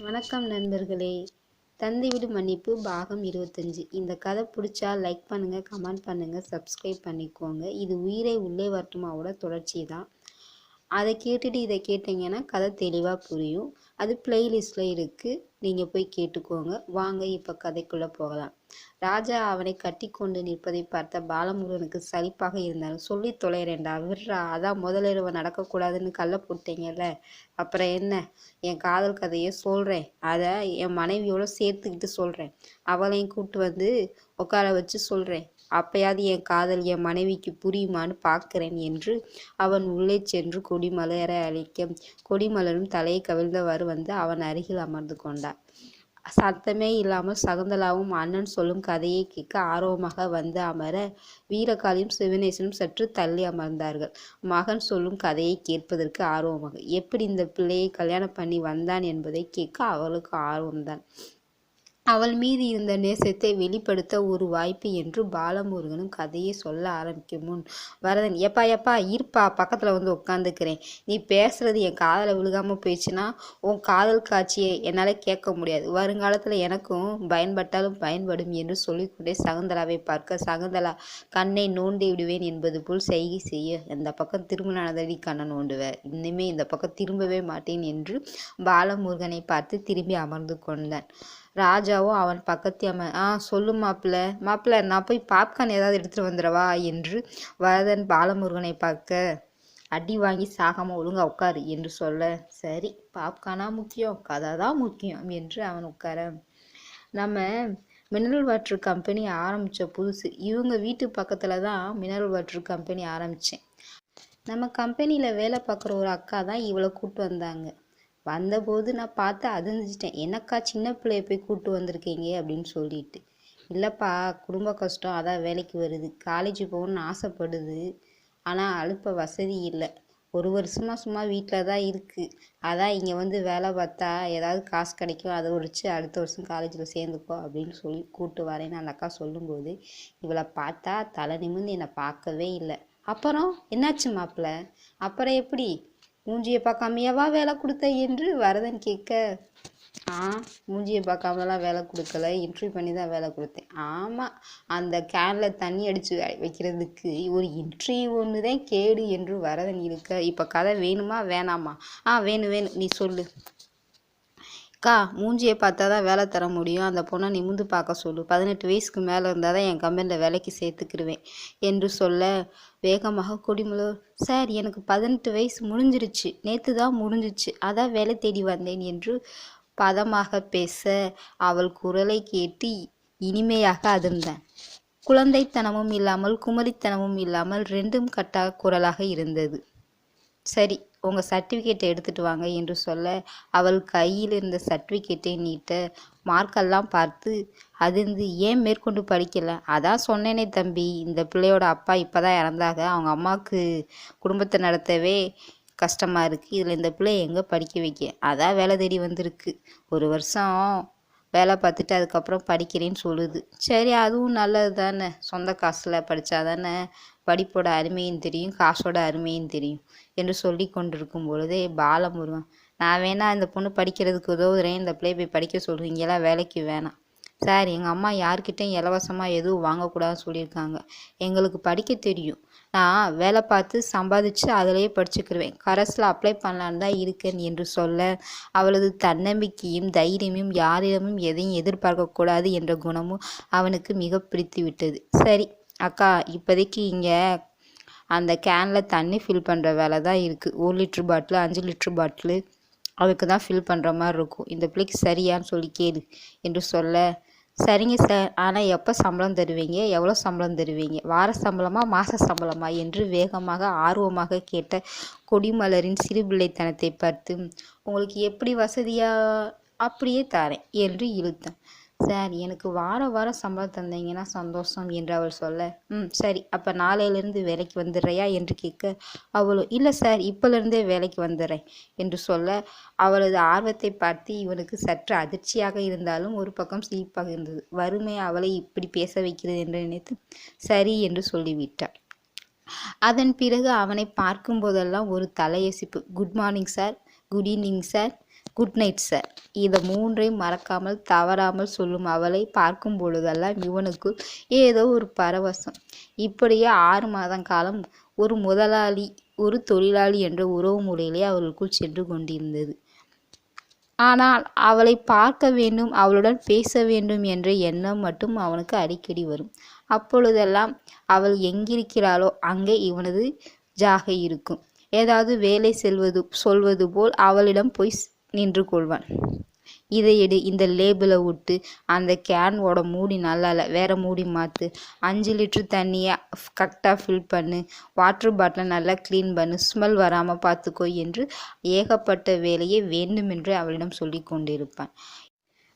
வணக்கம் நண்பர்களே. தந்தைவிடு மன்னிப்பு பாகம் 25. இந்த கதை பிடிச்சா லைக் பண்ணுங்க, கமெண்ட் பண்ணுங்க, சப்ஸ்கிரைப் பண்ணிக்கோங்க. இது உயிரை உள்ளே வரட்டுமாவோட தொடர்ச்சி தான். அதை கேட்டுட்டு இதை கேட்டீங்கன்னா கதை தெளிவாக புரியும். அது பிளேலிஸ்டில் இருக்குது, நீங்கள் போய் கேட்டுக்கோங்க. வாங்க இப்போ கதைக்குள்ளே போகலாம். ராஜா அவனை கட்டி கொண்டு நிற்பதை பார்த்த பாலமுருகனுக்கு சலிப்பாக இருந்தாலும், சொல்லி தொலைறேன்டா விட்றா, அதான் முதலிரவு நடக்கக்கூடாதுன்னு கல்லை போட்டீங்கல்ல, அப்புறம் என்ன, என் காதல் கதையை சொல்கிறேன், அதை என் மனைவியோட சேர்த்துக்கிட்டு சொல்கிறேன், அவளையும் கூப்பிட்டு வந்து உட்கார வச்சு சொல்கிறேன், அப்பயாவது என் காதல் என் மனைவிக்கு புரியுமான்னு பார்க்கிறேன் என்று அவன் உள்ளே சென்று கொடிமலரை அழைக்க, கொடிமலரும் தலையை கவிழ்ந்தவாறு வந்து அவன் அருகில் அமர்ந்து கொண்டார். சத்தமே இல்லாமல் சகுந்தலாவும் அண்ணன் சொல்லும் கதையை கேட்க ஆர்வமாக வந்து அமர, வீரகாளியும் சிவனேசனும் சற்று தள்ளி அமர்ந்தார்கள். மகன் சொல்லும் கதையை கேட்பதற்கு ஆர்வமாக. எப்படி இந்த பிள்ளையை கல்யாணம் பண்ணி வந்தான் என்பதை கேட்க அவளுக்கு ஆர்வம்தான். அவள் மீது இருந்த நேசத்தை வெளிப்படுத்த ஒரு வாய்ப்பு என்று பாலமுருகனும் கதையை சொல்ல ஆரம்பிக்கும் முன், வரதன், எப்பா இருப்பா, பக்கத்தில் வந்து உட்காந்துக்கிறேன், நீ பேசுறது என் காதலை விழுகாமல் போயிடுச்சுன்னா உன் காதல் காட்சியை என்னால் கேட்க முடியாது, வருங்காலத்தில் எனக்கும் பயன்பட்டாலும் பயன்படும் என்று சொல்லிக்கொண்டே சகுந்தலாவை பார்க்க, சகுந்தலா கண்ணை நோண்டி விடுவேன் என்பது போல் செய்கை செய்ய, இந்த பக்கம் திரும்பினானதடி கண்ணை நோண்டுவேன், இன்னுமே இந்த பக்கம் திரும்பவே மாட்டேன் என்று பாலமுருகனை பார்த்து திரும்பி அமர்ந்து கொண்டான். ராஜாவோ அவன் பக்கத்து சொல்லு மாப்பிள்ள நான் போய் பாப்கார்ன் ஏதாவது எடுத்துகிட்டு வந்துடவா என்று வரதன் பாலமுருகனை பார்க்க, அடி வாங்கி சாகாமல் ஒழுங்கா உட்காரு என்று சொல்ல, சரி பாப்கார்னா முக்கியம், கதை தான் முக்கியம் என்று அவன் உட்கார. நம்ம மினரல் வாட்டர் கம்பெனி ஆரம்பித்த புதுசு, இவங்க வீட்டு பக்கத்தில் தான் மினரல் வாட்டர் கம்பெனி ஆரம்பித்தேன். நம்ம கம்பெனியில் வேலை பார்க்குற ஒரு அக்கா தான் இவளை கூப்பிட்டு வந்தாங்க. வந்தபோது நான் பார்த்து அதிர்ந்துச்சிட்டேன், என்னக்கா சின்ன பிள்ளைய போய் கூப்பிட்டு வந்திருக்கீங்க அப்படின்னு சொல்லிட்டு. இல்லைப்பா, குடும்ப கஷ்டம், அதான் வேலைக்கு வருது, காலேஜ் போகணுன்னு ஆசைப்படுது, ஆனால் அழுப்ப வசதி இல்லை, ஒரு வருஷமாக சும்மா வீட்டில் தான் இருக்குது, அதான் இங்கே வந்து வேலை பார்த்தா ஏதாவது காசு கிடைக்கும், அதை ஒழிச்சு அடுத்த வருஷம் காலேஜில் சேர்ந்துக்கோ அப்படின்னு சொல்லி கூப்பிட்டு வரேன்னு அந்த அக்கா சொல்லும்போது இவளை பார்த்தா தலை நிமிர்ந்து என்னை பார்க்கவே இல்லை. அப்புறம் என்னாச்சு மாப்பிள்ள, அப்புறம் எப்படி மூஞ்சியை பார்க்காமையாவா வேலை கொடுத்த என்று வரதன் கேட்க, மூஞ்சியை பார்க்காமலாம் வேலை கொடுக்கல, இன்டர்வியூ பண்ணி தான் வேலை கொடுத்தேன். ஆமாம், அந்த கேனில் தண்ணி அடித்து வைக்கிறதுக்கு ஒரு இன்டர்வியூ ஒன்று தான் கேடு என்று வரதன் இருக்க. இப்போ கதை வேணுமா வேணாமா? வேணும், நீ சொல்லு. அக்கா, மூஞ்சியை பார்த்தா தான் வேலை தர முடியும், அந்த பொண்ணை நிமிந்து பார்க்க சொல்லு, 18 வயசுக்கு மேலே இருந்தால் தான் என் கம்பெனியில் வேலைக்கு சேர்த்துக்கிடுவேன் என்று சொல்ல, வேகமாக கொடிமலர், சார் எனக்கு 18 வயசு முடிஞ்சிருச்சு, நேற்று தான் முடிஞ்சிச்சு, அதான் வேலை தேடி வந்தேன் என்று பதமாக பேச, அவள் குரலை கேட்டு இனிமையாக அதிர்ந்தான். குழந்தைத்தனமும் இல்லாமல் குமரித்தனமும் இல்லாமல் ரெண்டும் கட்டா குரலாக இருந்தது. சரி, உங்கள் சர்டிஃபிகேட்டை எடுத்துகிட்டு வாங்க என்று சொல்ல, அவள் கையில் இருந்த சர்டிஃபிகேட்டை நீட்ட, மார்க்கெல்லாம் பார்த்து அதிர்ந்து, ஏன் மேற்கொண்டு படிக்கலை? அதான் சொன்னேனே தம்பி, இந்த பிள்ளையோட அப்பா இப்போ தான் இறந்தாங்க, அவங்க அம்மாவுக்கு குடும்பத்தை நடத்தவே கஷ்டமாக இருக்குது, இதில் இந்த பிள்ளையை எங்கே படிக்க வைக்க, அதான் வேலை தேடி வந்திருக்கு, ஒரு வருஷம் வேலை பார்த்துட்டு அதுக்கப்புறம் படிக்கிறேன்னு சொல்லுது. சரி, அதுவும் நல்லது தானே, சொந்த காசில் படித்தா தானே படிப்போட அருமையும் தெரியும், காசோட அருமையும் தெரியும் என்று சொல்லி கொண்டிருக்கும் பொழுதே பாலமுருகன், நான் வேணா இந்த பொண்ணு படிக்கிறதுக்கு உதவுறேன், இந்த பிள்ளை போய் படிக்க சொல்கிறீங்களா, வேலைக்கு வேணாம் சார், எங்கள் அம்மா யார்கிட்டையும் இலவசமாக எதுவும் வாங்கக்கூடாதுன்னு சொல்லியிருக்காங்க, எங்களுக்கு படிக்க தெரியும், நான் வேலை பார்த்து சம்பாதிச்சு அதிலேயே படிச்சுக்கிடுவேன், கரஸில் அப்ளை பண்ணலான்னு தான் இருக்கேன் என்று சொல்ல, அவளது தன்னம்பிக்கையும் தைரியமும் யாரிடமும் எதையும் எதிர்பார்க்கக்கூடாது என்ற குணமும் அவனுக்கு மிக பிடித்து விட்டது. சரி அக்கா, இப்போதைக்கு இங்கே அந்த கேனில் தண்ணி ஃபில் பண்ணுற வேலை தான் இருக்குது, 1 லிட்டர் பாட்டில் 5 லிட்டர் பாட்டிலு அதுக்கு தான் ஃபில் பண்ணுற மாதிரி இருக்கும், இந்த பிள்ளைக்கு சரியான்னு சொல்லி கேளு என்று சொல்ல, சரிங்க சார், ஆனால் எப்போ சம்பளம் தருவீங்க, எவ்வளோ சம்பளம் தருவீங்க, வார சம்பளமா மாத சம்பளமா என்று வேகமாக ஆர்வமாக கேட்ட கொடிமலரின் சிறுபிள்ளைத்தனத்தை பார்த்து, உங்களுக்கு எப்படி வசதியா அப்படியே தரேன் என்று இழுத்தான். சார், எனக்கு வாரம் சம்பளம் தந்தீங்கன்னா சந்தோஷம் என்று அவள் சொல்ல, சரி, அப்போ நாளையிலேருந்து வேலைக்கு வந்துடுறையா என்று கேட்க, அவளும் இல்லை சார், இப்போலேருந்தே வேலைக்கு வந்துடுறேன் என்று சொல்ல, அவளது ஆர்வத்தை பார்த்து இவனுக்கு சற்று அதிர்ச்சியாக இருந்தாலும் ஒரு பக்கம் சிரிப்பாக இருந்தது. வறுமை அவளை இப்படி பேச வைக்கிறது என்று நினைத்து சரி என்று சொல்லிவிட்டாள். அதன் பிறகு அவனை பார்க்கும் போதெல்லாம் ஒரு தலையசிப்பு. Good morning sir, good evening sir, good night sir. இதை மூன்றையும் மறக்காமல் தவறாமல் சொல்லும் அவளை பார்க்கும் பொழுதெல்லாம் இவனுக்குள் ஏதோ ஒரு பரவசம். இப்படியே 6 மாதம் காலம் ஒரு முதலாளி ஒரு தொழிலாளி என்ற உறவு முறையிலே அவர்களுக்குள் சென்று கொண்டிருந்தது. ஆனால் அவளை பார்க்க வேண்டும், அவளுடன் பேச வேண்டும் என்ற எண்ணம் மட்டும் அவனுக்கு அடிக்கடி வரும். அப்பொழுதெல்லாம் அவள் எங்கிருக்கிறாளோ அங்கே இவனது ஜாகை இருக்கும். ஏதாவது வேலை சொல்வது போல் அவளிடம் போய் நின்று கொள்வான். இதை எடு, இந்த லேபிளை விட்டு, அந்த கேனோட மூடி நல்லா இல்லை, வேற மூடி மாற்று, 5 லிட்டர் தண்ணியை கரெக்டாக ஃபில் பண்ணு, வாட்டர் பாட்டிலை நல்லா க்ளீன் பண்ணு, ஸ்மெல் வராமல் பார்த்துக்கோ என்று ஏகப்பட்ட வேலையை வேண்டுமென்று அவளிடம் சொல்லி கொண்டிருப்பான்.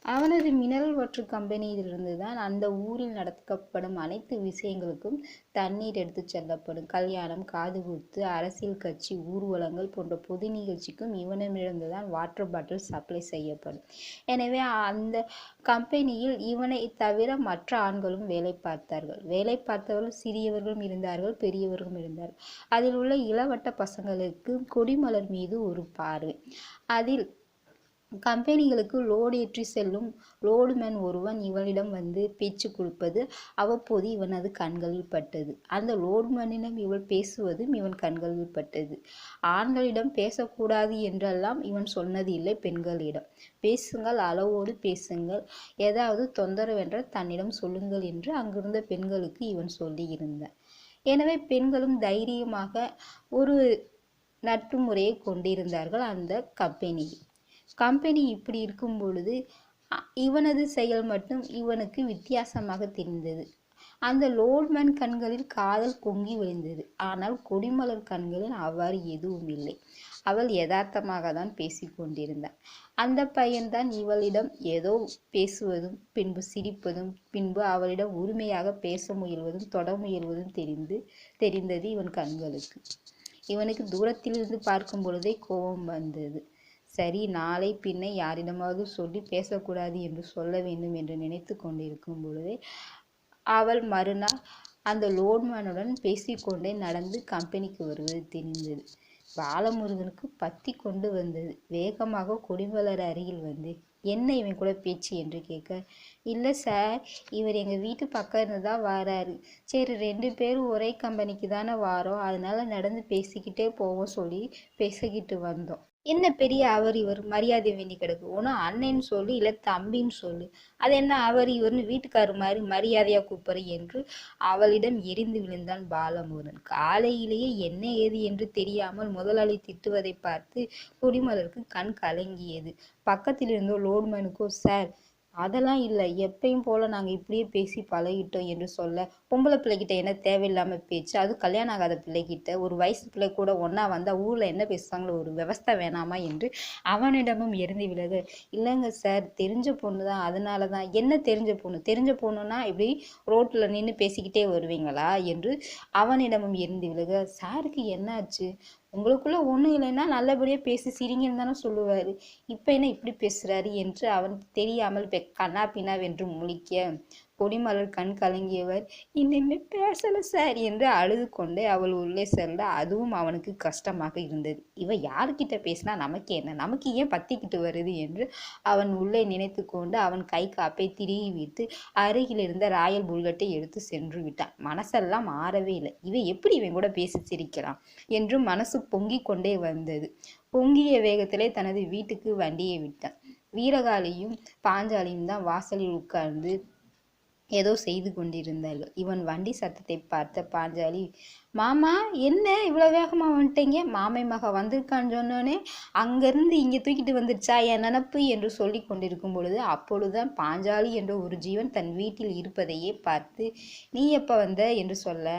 அவனது மினரல் வாட்டர் கம்பெனியிலிருந்து தான் அந்த ஊரில் நடக்கப்படும் அனைத்து விஷயங்களுக்கும் தண்ணீர் எடுத்து செல்லப்படும். கல்யாணம், காதுகுத்து, அரசியல் கட்சி ஊர்வலங்கள் போன்ற பொது நிகழ்ச்சிக்கும் இவனிடமிருந்து தான் வாட்டர் பாட்டில் சப்ளை செய்யப்படும். எனவே அந்த கம்பெனியில் இவனை தவிர மற்ற ஆண்களும் வேலை பார்த்தார்கள். வேலை பார்த்தவர்கள் சிறியவர்களும் இருந்தார்கள், பெரியவர்களும் இருந்தார்கள். அதில் உள்ள இளவட்ட பசங்களுக்கு கொடிமலர் மீது ஒரு பார்வை. அதில் கம்பெனிகளுக்கு லோடு ஏற்றி செல்லும் லோடுமேன் ஒருவன் இவனிடம் வந்து பேச்சு கொடுப்பது அவ்வப்போது இவனது கண்களில் பட்டது. அந்த லோடுமேனிடம் இவள் பேசுவதும் இவன் கண்களில் பட்டது. ஆண்களிடம் பேசக்கூடாது என்றெல்லாம் இவன் சொன்னது இல்லை. பெண்களிடம் பேசுங்கள், அளவோடு பேசுங்கள், ஏதாவது தொந்தரவென்றால் தன்னிடம் சொல்லுங்கள் என்று அங்கிருந்த பெண்களுக்கு இவன் சொல்லி இருந்தான். எனவே பெண்களும் தைரியமாக ஒரு நட்பு முறையை கொண்டிருந்தார்கள் அந்த கம்பெனியில். கம்பெனி இப்படி இருக்கும் பொழுது இவனது செயல் மட்டும் இவனுக்கு வித்தியாசமாக தெரிந்தது. அந்த லோட்மேன் கண்களில் காதல் பொங்கி விழுந்தது. ஆனால் கொடிமலர் கண்களில் அவ்வாறு எதுவும் இல்லை. அவள் யதார்த்தமாக தான் பேசி கொண்டிருந்தாள். அந்த பையன்தான் இவளிடம் ஏதோ பேசுவதும் பின்பு சிரிப்பதும் பின்பு அவளிடம் உரிமையாக பேச முயல்வதும் தொட முயல்வதும் தெரிந்தது இவன் கண்களுக்கு. இவனுக்கு தூரத்திலிருந்து பார்க்கும் பொழுதே கோபம் வந்தது. சரி, நாளை பின்னை யாரிடமாவது சொல்லி பேசக்கூடாது என்று சொல்ல வேண்டும் என்று நினைத்து கொண்டிருக்கும் பொழுதே அவள் மறுநாள் அந்த லோட்மேனுடன் பேசிக்கொண்டே நடந்து கம்பெனிக்கு வருவது தெரிந்தது. பாலமுருகனுக்கு பத்தி கொண்டு வந்தது. வேகமாக கொடிமலர் அருகில் வந்து, என்ன இவன் கூட பேச்சு என்று கேட்க, இல்லை சார், இவர் எங்கள் வீட்டு பக்கம் இருந்து தான் வராரு. சரி, 2 பேரும் ஒரே கம்பெனிக்கு தானே வாரோம், அதனால நடந்து பேசிக்கிட்டே போவோம் சொல்லி பேசிக்கிட்டு வந்தோம். என்ன பெரிய அவர் இவர் மரியாதை வேண்டி கிடக்கு. ஒன்றும் அண்ணன்னு சொல்லு, இல்லை தம்பின்னு சொல்லு. அது என்ன அவர் இவர்னு வீட்டுக்காரு மாதிரி மரியாதையாக கூப்பிட்ற என்று அவளிடம் எரிந்து விழுந்தான் பாலமுருகன். காலையிலேயே என்ன ஏது என்று தெரியாமல் முதலாளி திட்டுவதை பார்த்து கொடிமலருக்கு கண் கலங்கியது. பக்கத்தில் இருந்தோ லோட்மேனுக்கோ, சார் அதெல்லாம் இல்லை, எப்பயும் போல நாங்கள் இப்படியே பேசி பழகிட்டோம் என்று சொல்ல, பொம்பளை பிள்ளைகிட்ட என்ன தேவையில்லாமல் பேச்சு, அதுவும் கல்யாணம் ஆகாத பிள்ளைகிட்ட, ஒரு வயசு பிள்ளை கூட ஒன்றா வந்தால் ஊரில் என்ன பேசுவாங்களோ ஒரு விவஸ்தை வேணாமா என்று அவனிடமும் எரிந்து விலக, இல்லைங்க சார், தெரிஞ்ச பொண்ணு தான், அதனால தான். என்ன தெரிஞ்ச பொண்ணு? தெரிஞ்ச பொண்ணுன்னா இப்படி ரோட்டில் நின்று பேசிக்கிட்டே வருவீங்களா என்று அவனிடமும் எரிந்து விலக, சாருக்கு என்னாச்சு? உங்களுக்குள்ள ஒன்றும் இல்லைன்னா நல்லபடியாக பேசி சிரிங்கன்னு தானே சொல்லுவார், இப்போ என்ன இப்படி பேசுகிறாரு என்று அவன் தெரியாமல் கண்ணா பின்னாவென்று முழிக்க, கொடிமலர் கண் கலங்கியவர், இனிமே பேசலை சார் என்று அழுது கொண்டே அவள் உள்ளே செல்ல அதுவும் அவனுக்கு கஷ்டமாக இருந்தது. இவ யாருக்கிட்ட பேசினா நமக்கு என்ன, நமக்கு ஏன் பத்திக்கிட்டு வருது என்று அவன் உள்ளே நினைத்து கொண்டு அவன் கை காப்பை திருகி விட்டு அருகில் இருந்த ராயல் புல்லட்டை எடுத்து சென்று விட்டான். மனசெல்லாம் மாறவே இல்லை. இவன் எப்படி இவன் கூட பேசி சிரிக்கலாம் என்று மனசு பொங்கி கொண்டே வந்தது. பொங்கிய வேகத்திலே தனது வீட்டுக்கு வண்டியை விட்டான். வீரகாளியும் பாஞ்சாலியும் தான் வாசலில் உட்கார்ந்து ஏதோ செய்து கொண்டிருந்தார்கள். இவன் வண்டி சத்தத்தை பார்த்த பாஞ்சாலி, மாமா என்ன இவ்வளோ வேகமாக வந்துட்டீங்க? மாமை மக வந்திருக்கான்னு சொன்னோன்னே அங்கேருந்து இங்கே தூக்கிட்டு வந்துடுச்சா என் நினப்பு என்று சொல்லி கொண்டிருக்கும் பொழுது அப்பொழுதுதான் பாஞ்சாலி என்ற ஒரு ஜீவன் தன் வீட்டில் இருப்பதையே பார்த்து, நீ எப்போ வந்த என்று சொல்ல,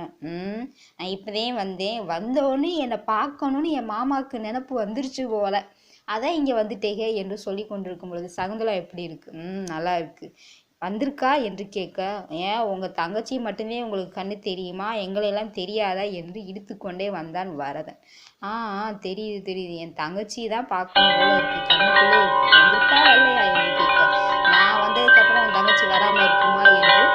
நான் இப்போதே வந்தேன், வந்தோடனே என்னை பார்க்கணுன்னு என் மாமாவுக்கு நினப்பு வந்துருச்சு போல, அதான் இங்கே வந்துட்டேங்க என்று சொல்லி கொண்டிருக்கும் பொழுது, சகுந்தலா எப்படி இருக்கு? நல்லா இருக்கு. வந்திருக்கா என்று கேட்க, ஏன் உங்கள் தங்கச்சி மட்டுமே உங்களுக்கு கண்ணு தெரியுமா, எங்களையெல்லாம் தெரியாதா என்று இழுத்து கொண்டே வந்தான் வரதன். தெரியுது, என் தங்கச்சி தான் பார்க்கணும் போல இருக்கு, கண்ணுக்குள்ளே இருக்கு, வந்திருக்கா இல்லையா என்று கேட்க, நான் வந்ததுக்கப்புறம் உன் தங்கச்சி வராமல் இருக்குமா என்று